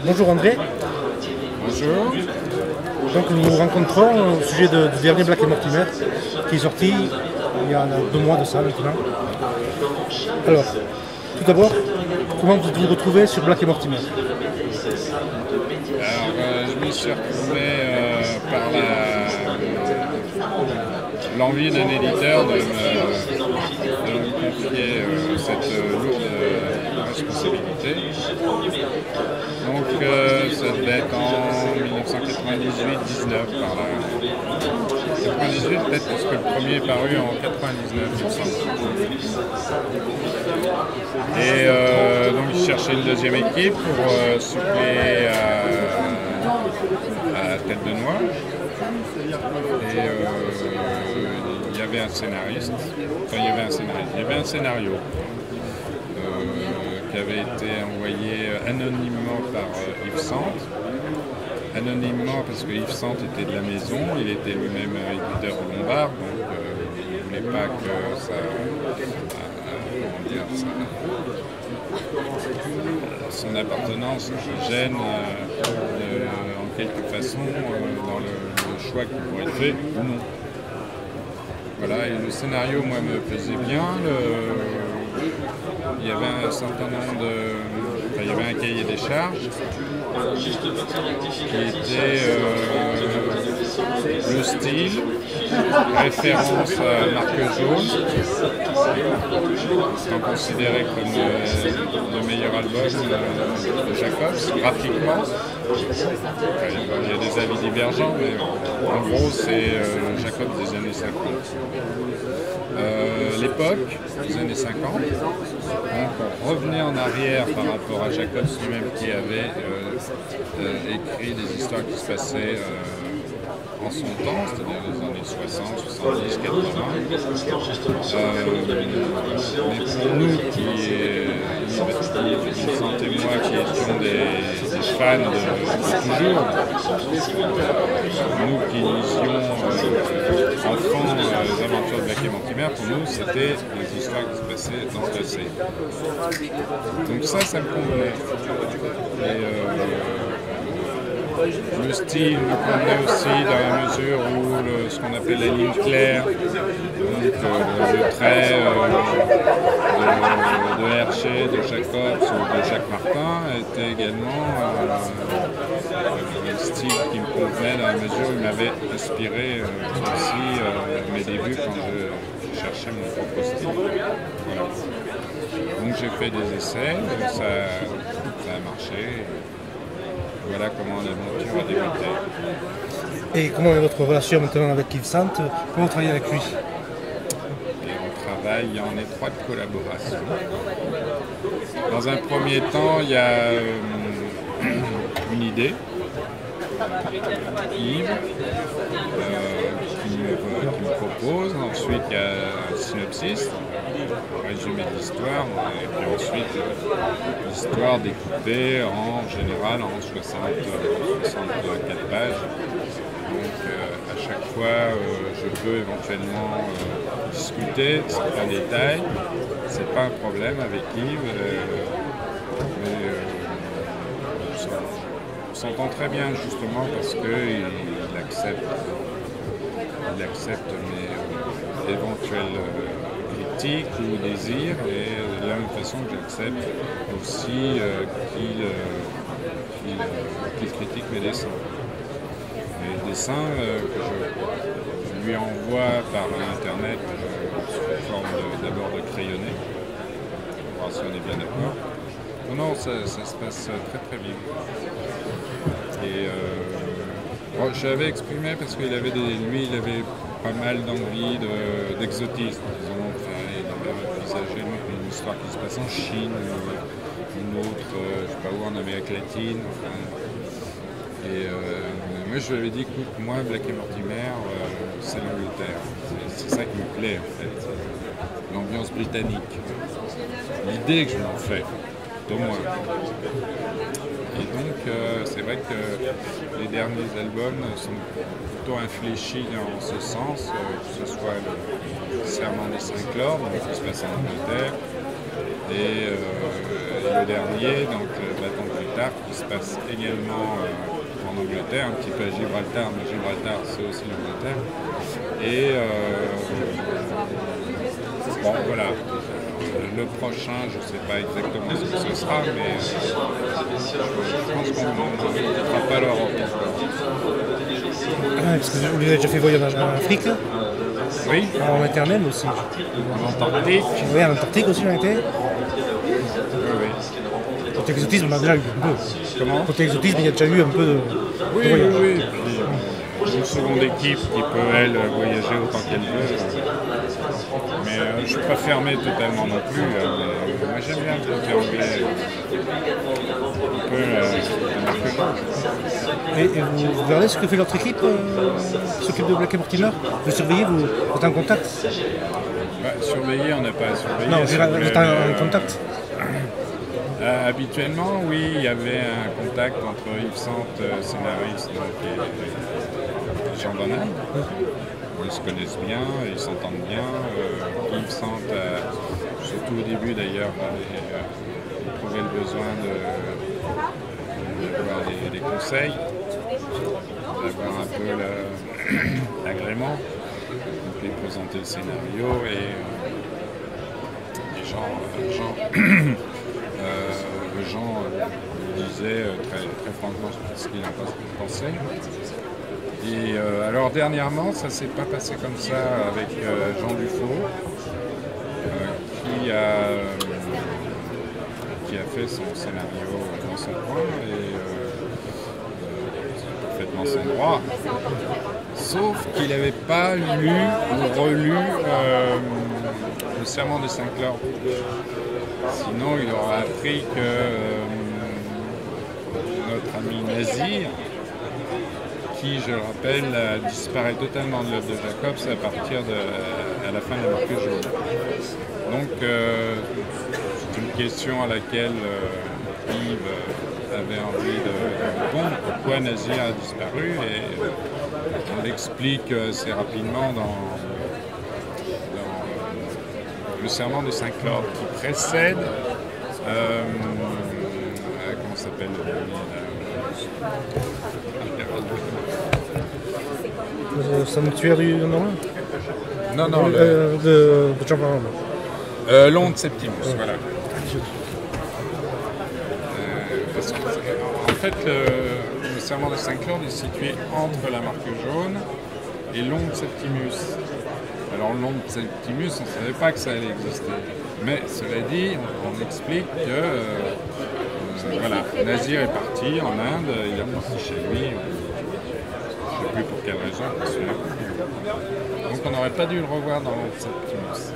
Bonjour André. Bonjour. Donc nous nous rencontrons au sujet du dernier Black et Mortimer qui est sorti il y a 2 mois de ça maintenant. Alors, tout d'abord, comment vous vous retrouvez sur Black et Mortimer? Alors, je m'y suis retrouvé par l'envie d'un éditeur de me confier cette lourde responsabilité. Donc, ça devait être en 1998-19 par là. 98 peut-être parce que le premier est paru en 99, il me semble. Et donc je cherchais une deuxième équipe pour suppléer à Tête de Noix. Et il y avait un scénariste, enfin il y avait un scénario qui avait été envoyé anonymement par Yves Sante. Anonymement parce que Yves Sante était de la maison, il était lui-même éditeur au Lombard, donc il ne voulait pas que son appartenance gêne en quelque façon dans le choix qui pourrait être fait ou non. Voilà, et le scénario, moi, me plaisait bien. Il y avait un certain nombre de... Enfin, il y avait un cahier des charges qui était le style, référence à Marque Jaune, étant considéré comme le meilleur album de Jacobs, graphiquement. Enfin, il y a des avis divergents, mais en gros, c'est Jacobs des années 50. L'époque, des années 50, donc on revenait en arrière par rapport à Jacobs lui-même qui avait écrit des histoires qui se passaient en son temps, c'est-à-dire les années 60, 70, 80. Mais pour nous qui sentez moi qui étions des fans de toujours, nous qui lisions enfants les aventures de Black et Mortimer, pour nous c'était des histoires qui se passaient dans le passé. Donc ça me convenait. Et, le style me convenait aussi dans la mesure où ce qu'on appelle la ligne claire, donc le trait de Hergé, de Jacobs ou de Jacques Martin était également un style qui me convenait dans la mesure où il m'avait inspiré aussi mes débuts quand je cherchais mon propre style. Voilà. Donc j'ai fait des essais, ça a marché. Voilà comment l'aventure a débuté. Et comment est votre relation maintenant avec Yves Sante? Comment vous travaillez avec lui? Et on travaille en étroite collaboration. Dans un premier temps, il y a une idée, Yves, qui me propose. Ensuite, il y a un synopsis, un résumé de l'histoire, et puis ensuite l'histoire découpée en général en 64 pages. Donc à chaque fois, je peux éventuellement discuter de certains détails. C'est pas un problème avec Yves, mais on s'entend très bien justement parce qu'il accepte mes éventuelles critiques ou désirs, et de la même façon que j'accepte aussi qu'il critique mes dessins. Les dessins que je lui envoie par internet sous forme d'abord de crayonné, pour voir si on est bien d'accord. Non, ça se passe très très bien. Et j'avais exprimé parce qu'il avait lui il avait pas mal d'envie d'exotisme, disons. Enfin, il avait envisagé une histoire qui se passe en Chine, une autre, je ne sais pas où, en Amérique latine. Enfin, et moi je lui avais dit, écoute, moi Black et Mortimer, c'est l'Angleterre. C'est ça qui me plaît en fait. L'ambiance britannique. L'idée que je m'en fais, au moins. Et donc, c'est vrai que les derniers albums sont plutôt infléchis dans ce sens, que ce soit le Serment des 5 Lords, qui se passe en Angleterre, et le dernier, donc Bâton de tard qui se passe également en Angleterre, un petit peu à Gibraltar, mais Gibraltar c'est aussi l'Angleterre. Et bon voilà, le prochain, je ne sais pas exactement ce que ce sera, mais je pense qu'on ne fera pas l'Europe encore. Parce que vous avez déjà fait voyage en Afrique, Oui, en interne aussi. en Antarctique. Oui, en Antarctique aussi, on a été. Oui. Côté exotisme, on a déjà eu un peu. Comment? Côté exotisme, il y a déjà eu un peu de Oui, voyage. oui. Puis, une seconde équipe qui peut, elle, voyager autant qu'elle veut. Mais je ne suis pas fermé totalement non plus. Mais moi, j'aime bien le côté anglais. Un peu Et vous regardez ce que fait l'autre équipe qui s'occupe de Black et Mortimer? Vous surveillez, vous êtes en contact? surveiller, on n'a pas à surveiller. Non, vous êtes en contact. Habituellement, oui, il y avait un contact entre Yves Sante, scénariste, et Jean Van Damme. Ils se connaissent bien, ils s'entendent bien. Yves Sante, surtout au début d'ailleurs, éprouvait le besoin d'avoir des conseils, d'avoir un peu l'agrément. Donc il présentait le scénario et Jean disait très franchement ce qu'il en pensait. Et alors dernièrement, ça s'est pas passé comme ça avec Jean Dufaux, qui a fait son scénario dans son coin et c'est parfaitement son droit. Sauf qu'il n'avait pas lu ou relu le Serment des 5 Lords. Sinon, il aurait appris que notre ami Nazir, qui, je le rappelle, disparaît totalement de l'œuvre de Jacobs à la fin de la Marque jaune. Donc, c'est une question à laquelle Yves avait envie de répondre, pourquoi Nazir a disparu, et on l'explique assez rapidement dans le Serment des 5 Lords qui précède comment s'appelle Le sanctuaire du Nord? Non, De Jean Van Damme. L'onde Septimus, voilà. Parce que, en fait, le Serment des 5 Lords est situé entre la Marque jaune et l'onde Septimus. Alors l'onde Septimus, on ne savait pas que ça allait exister. Mais cela dit, on explique que voilà, Nazir est parti en Inde, il est reparti chez lui. Je ne sais plus pour quelle raison, je me souviens plus. Donc on n'aurait pas dû le revoir dans l'onde Septimus.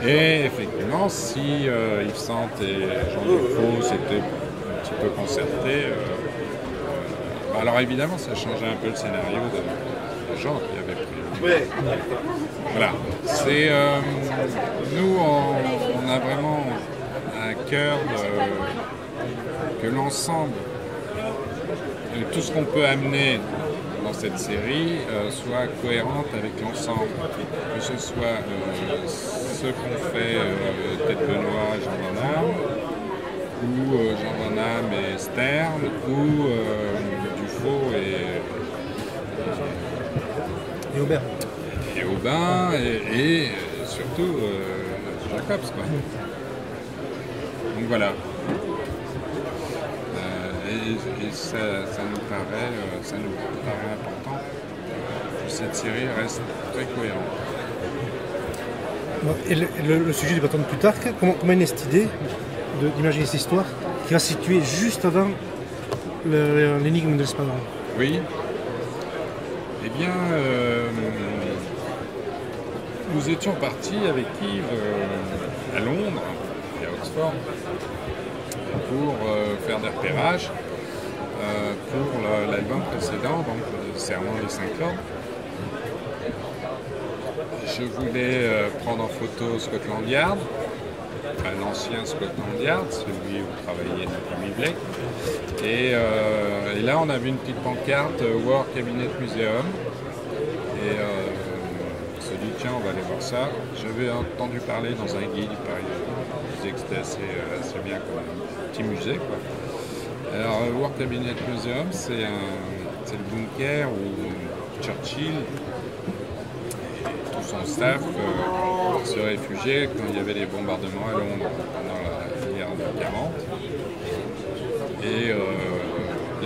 Et effectivement, si Yves Sante et Jean Dufaux s'étaient un petit peu concertés, alors évidemment ça changeait un peu le scénario de Jean qui avait pris. Voilà. C'est nous, on a vraiment à cœur que l'ensemble, tout ce qu'on peut amener dans cette série soit cohérente avec l'ensemble, que ce soit ce qu'on fait Tête Benoît, Jean Van Damme, ou Jean Van Damme et Stern, ou Dufaux Et Aubert. et Aubin, et surtout Jacobs, quoi. Donc voilà. Et ça nous paraît important que cette série reste très cohérente. Et le sujet du bâton de Plutarque, comment est née cette idée d'imaginer cette histoire qui va se situer juste avant l'énigme de l'Espadon? Oui. Eh bien, nous étions partis avec Yves à Londres et à Oxford pour faire des repérages pour l'album précédent, donc le Serment des 5 Lords. Je voulais prendre en photo Scotland Yard, enfin, l'ancien Scotland Yard, celui où travaillait notre ami Blake. Et là, on avait une petite pancarte War Cabinet Museum. Et on se dit, tiens, on va aller voir ça. J'avais entendu parler dans un guide, il disait que c'était assez bien comme un petit musée, quoi. Alors, War Cabinet Museum, c'est le bunker où Churchill et tout son staff se réfugiaient quand il y avait les bombardements à Londres pendant la guerre de 40. Et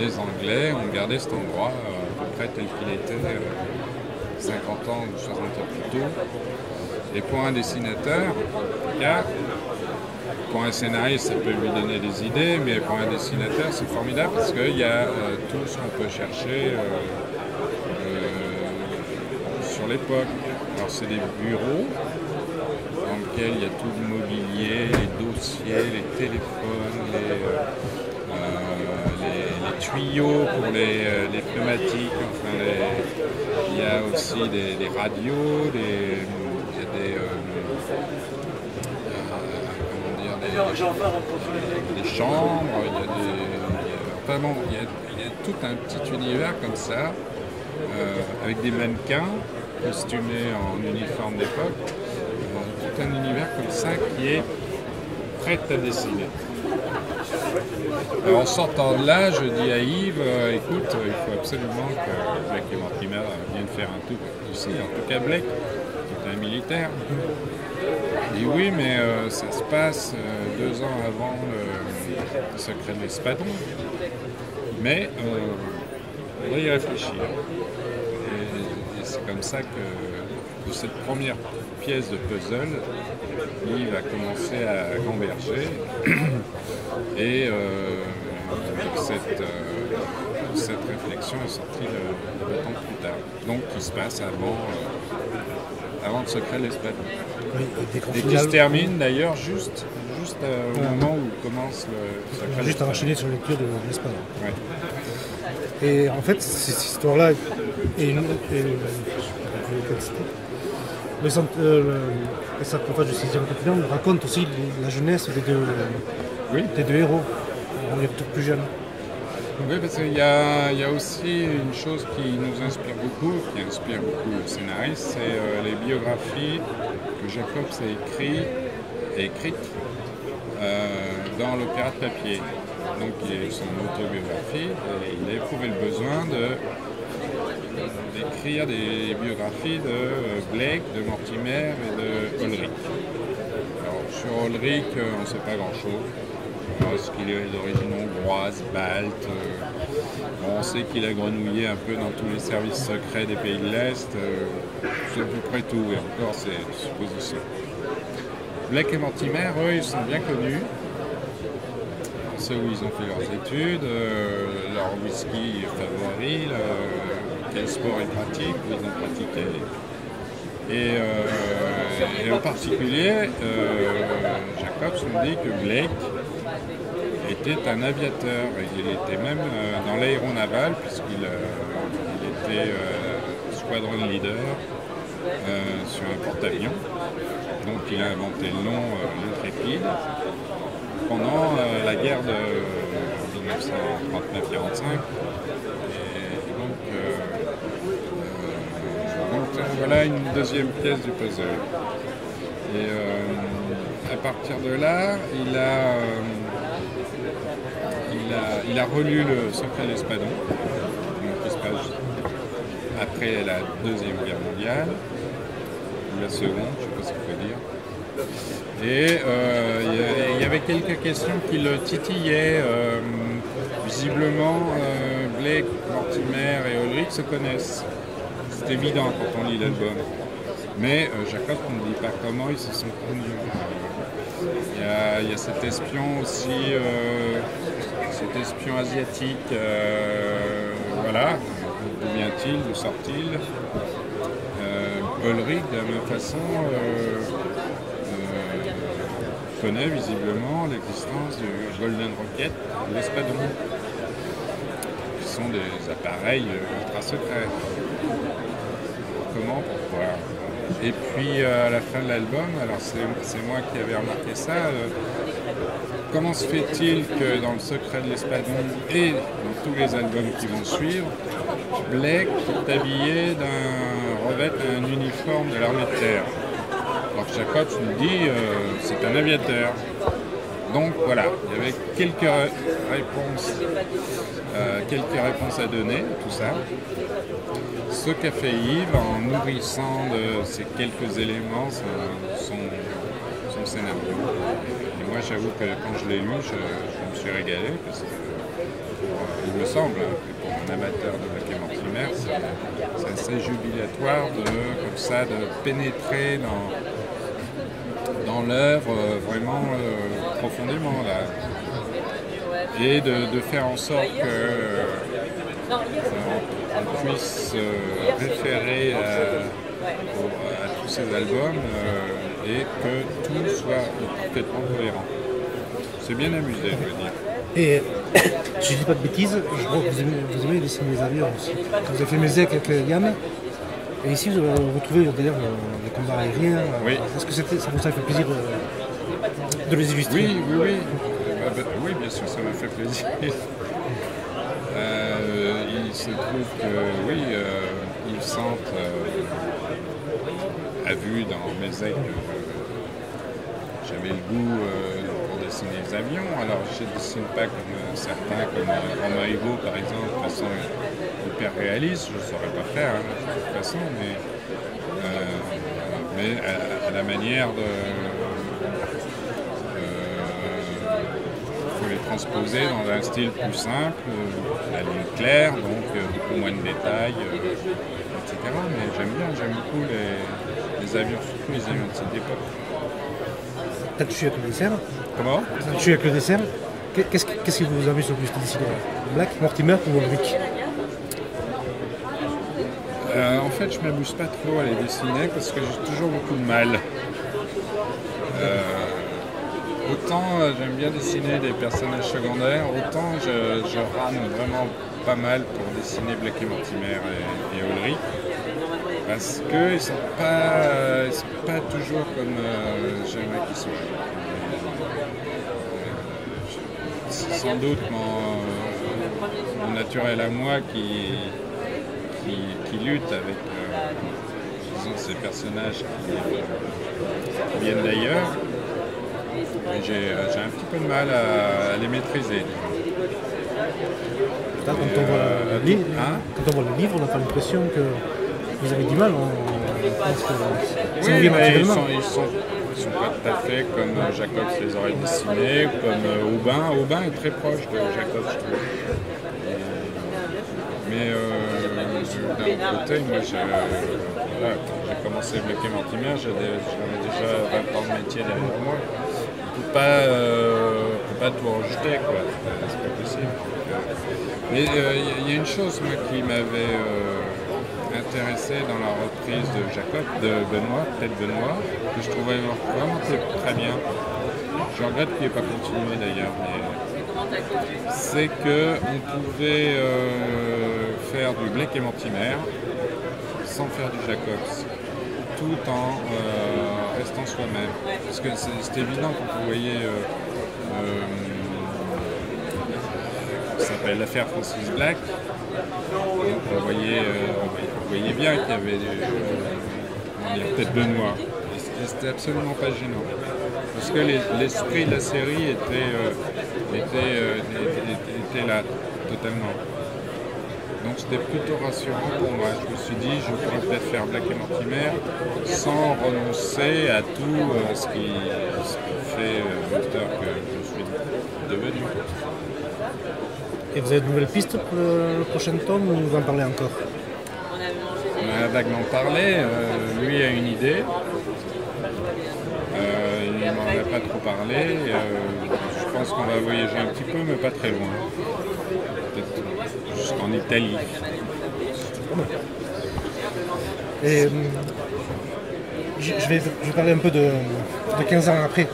les Anglais ont gardé cet endroit à peu près tel qu'il était 50 ans ou 60 ans plus tôt. Et pour un dessinateur, pour un scénariste, ça peut lui donner des idées, mais pour un dessinateur, c'est formidable parce qu'il y a tout ce qu'on peut chercher sur l'époque. Alors, c'est des bureaux dans lesquels il y a tout le mobilier, les dossiers, les téléphones, les tuyaux pour les pneumatiques. Enfin, il y a aussi des radios, des chambres, il y a tout un petit univers comme ça, avec des mannequins costumés en uniforme d'époque, tout un univers comme ça qui est prêt à dessiner. Alors, en sortant de là, je dis à Yves, écoute, il faut absolument que Blake et Mortimer viennent faire un tour ici, en tout cas Blake, qui est un militaire. Il dit oui, mais ça se passe 2 ans avant le secret de l'Espadon, mais on va y réfléchir. Et c'est comme ça que de cette première pièce de puzzle, Yves a commencé à gamberger et cette réflexion est sortie de temps plus tard, donc qui se passe avant le secret de l'Espadon. Oui, et qui se termine d'ailleurs juste au moment où commence le secret. Juste à enchaîner sur la lecture de l'Espadon. Ouais. Et en fait, cette histoire-là le sarcophage du 6e continent raconte aussi la jeunesse des deux héros. On les retrouve plus jeunes. Oui, parce qu'il y a aussi une chose qui nous inspire beaucoup, qui inspire beaucoup le scénariste, c'est les biographies que Jacobs a écrites dans l'opéra de papier. Donc il est son autobiographie et il a éprouvé le besoin d'écrire des biographies de Blake, de Mortimer et de Ulrich. Alors sur Ulrich, on ne sait pas grand-chose. Parce qu'il est d'origine hongroise, balte. On sait qu'il a grenouillé un peu dans tous les services secrets des pays de l'Est. C'est à peu près tout, et encore c'est une supposition. Blake et Mortimer, eux, ils sont bien connus. On sait où ils ont fait leurs études, leur whisky favori, quel sport ils pratiquent, où ils ont pratiqué. Et en particulier, Jacobs nous dit que Blake était un aviateur. Il était même dans l'aéronaval puisqu'il était squadron leader sur un porte-avions. Donc il a inventé le nom l'Intrépide pendant la guerre de 1939-45. Et donc voilà une deuxième pièce du puzzle. Et à partir de là, il a relu le secret de l'Espadon, qui se passe après la Deuxième Guerre mondiale, ou la Seconde, je ne sais pas ce qu'il faut dire. Et il y avait quelques questions qui le titillaient. Visiblement, Blake, Mortimer et Ulrich se connaissent. C'est évident quand on lit l'album. Mais Jacob ne dit pas comment ils se sont connus. Il y a cet espion aussi, cet espion asiatique, voilà, d'où vient-il, d'où sort-il. Ulrich, de la même façon, connaît visiblement l'existence du Golden Rocket, de l'Espadon, qui sont des appareils ultra secrets. Comment, pourquoi? Et puis à la fin de l'album, alors c'est moi qui avais remarqué ça, comment se fait-il que dans le secret de l'Espadon et dans tous les albums qui vont suivre, Blake est habillé revêt un uniforme de l'armée de terre? Alors Jacob nous dit c'est un aviateur. Donc voilà, il y avait quelques réponses à donner, tout ça. Ce qu'a fait Yves en nourrissant de ces quelques éléments son scénario. Et moi j'avoue que quand je l'ai lu, je me suis régalé parce que il me semble que pour un amateur de Black et Mortimer, c'est assez jubilatoire comme ça, de pénétrer dans l'œuvre vraiment profondément là. Et de faire en sorte qu'on puisse référer à tous ces albums et que tout soit parfaitement cohérent. C'est bien amusé, je veux dire. Et si je dis pas de bêtises, je crois que vous aimez dessiner les avions aussi. Vous avez fait mes avec Yann. Et ici, vous retrouvez d'ailleurs les combats aériens. Oui. Est-ce que ça vous a fait plaisir de les illustrer? Oui, bien sûr, ça m'a fait plaisir. Il se trouve que, oui, Yves Sante a vu dans mes ailes que j'avais le goût pour dessiner les avions. Alors, je ne dessine pas comme certains, comme Romain Hugo, par exemple, de façon hyper réaliste. Je ne saurais pas faire, hein, de toute façon, mais à la manière de... les transposer dans un style plus simple, la ligne claire, donc beaucoup moins de détails, etc. Mais j'aime beaucoup les avions, surtout les avions de cette époque. T'as touché avec le dessert? Comment? T'as touché avec le dessert? Qu'est-ce qui vous amuse le plus de dessiner? Black, Mortimer ou Ulrich? En fait, je ne m'amuse pas trop à les dessiner parce que j'ai toujours beaucoup de mal. Autant j'aime bien dessiner des personnages secondaires, autant je rame vraiment pas mal pour dessiner Black et Mortimer et Ulrich. Parce qu'ils ne sont pas toujours comme j'aimerais qu'ils soient. C'est sans doute mon naturel à moi qui lutte avec disons, ces personnages qui viennent d'ailleurs. Et j'ai un petit peu de mal à les maîtriser. Quand on voit le livre, on n'a pas l'impression que vous avez du mal. On pense que oui, mais ils sont pas tout à fait comme Jacob les aurait dessinés, comme Aubin. Aubin est très proche de Jacob, je trouve. Mais d'un autre côté, moi, quand j'ai commencé Black et Mortimer, j'avais déjà 20 ans de métier derrière moi. On ne peut pas tout rejeter, quoi. C'est pas possible. Mais il y a une chose, moi, qui m'avait intéressé dans la reprise de Jacob, de Benoît, peut-être Benoît, que je trouvais vraiment très bien. Je regrette qu'il n'ait pas continué d'ailleurs, mais c'est qu'on pouvait faire du Black et Mortimer sans faire du Jacobs, tout en restant soi-même. Parce que c'est évident quand vous voyez ça s'appelle l'affaire Francis Black. Donc vous voyez bien qu'il y avait peut-être Benoît. Et c'était absolument pas gênant. Parce que l'esprit de la série était là, totalement. Donc c'était plutôt rassurant pour moi. Je me suis dit, je pourrais peut-être faire Black et Mortimer sans renoncer à tout ce qui fait l'auteur que je suis devenu. Et vous avez de nouvelles pistes pour le prochain tome ou vous en parlez encore? On a vaguement parlé. Lui a une idée. Il ne m'en a pas trop parlé. Je pense qu'on va voyager un petit peu, mais pas très loin. Peut-être jusqu'en Italie. Et je vais parler un peu de 15 ans après.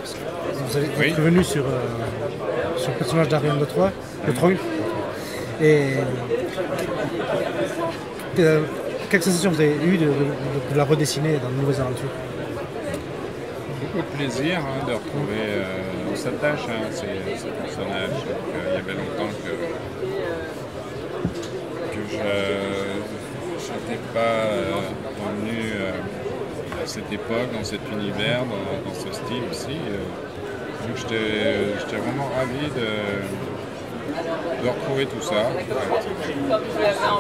Vous êtes revenu sur le personnage d'Ariane de Troyes, de Troyes. Et quelle sensation vous avez eu de la redessiner dans de nouvelles aventures? Beaucoup de plaisir de retrouver, on s'attache à ces personnages. Il y avait longtemps que je n'étais pas revenu à cette époque, dans cet univers, dans ce style aussi. Donc j'étais vraiment ravi de retrouver tout ça. En fait.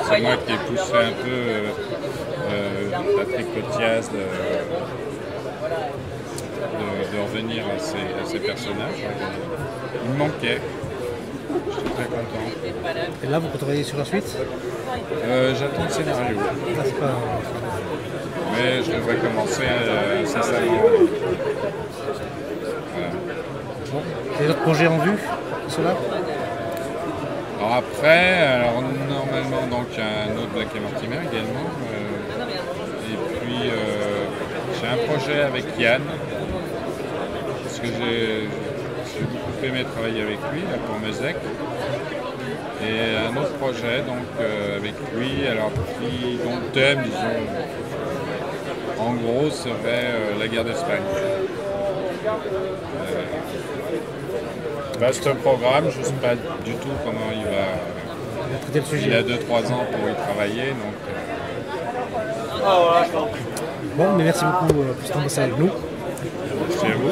C'est moi qui ai poussé un peu Patrick Cotias de revenir à ces personnages. Il me manquait. J'étais très content. Et là, vous travaillez sur la suite? J'attends le scénario. Là, c'est pas... Mais je devrais commencer incessamment. Voilà. Bon. Il y a d'autres projets en vue, cela? Alors après, normalement donc un autre Black et Mortimer également. Et puis j'ai un projet avec Yann, parce que j'ai beaucoup aimé travailler avec lui là, pour Mezek. Et un autre projet donc avec lui, alors dont le thème, disons, en gros serait la guerre d'Espagne. Vaste programme, je ne sais pas du tout comment il va traiter le sujet. Il a 2-3 ans pour y travailler. Donc, Bon, mais merci beaucoup pour ce temps passé avec nous. merci à vous.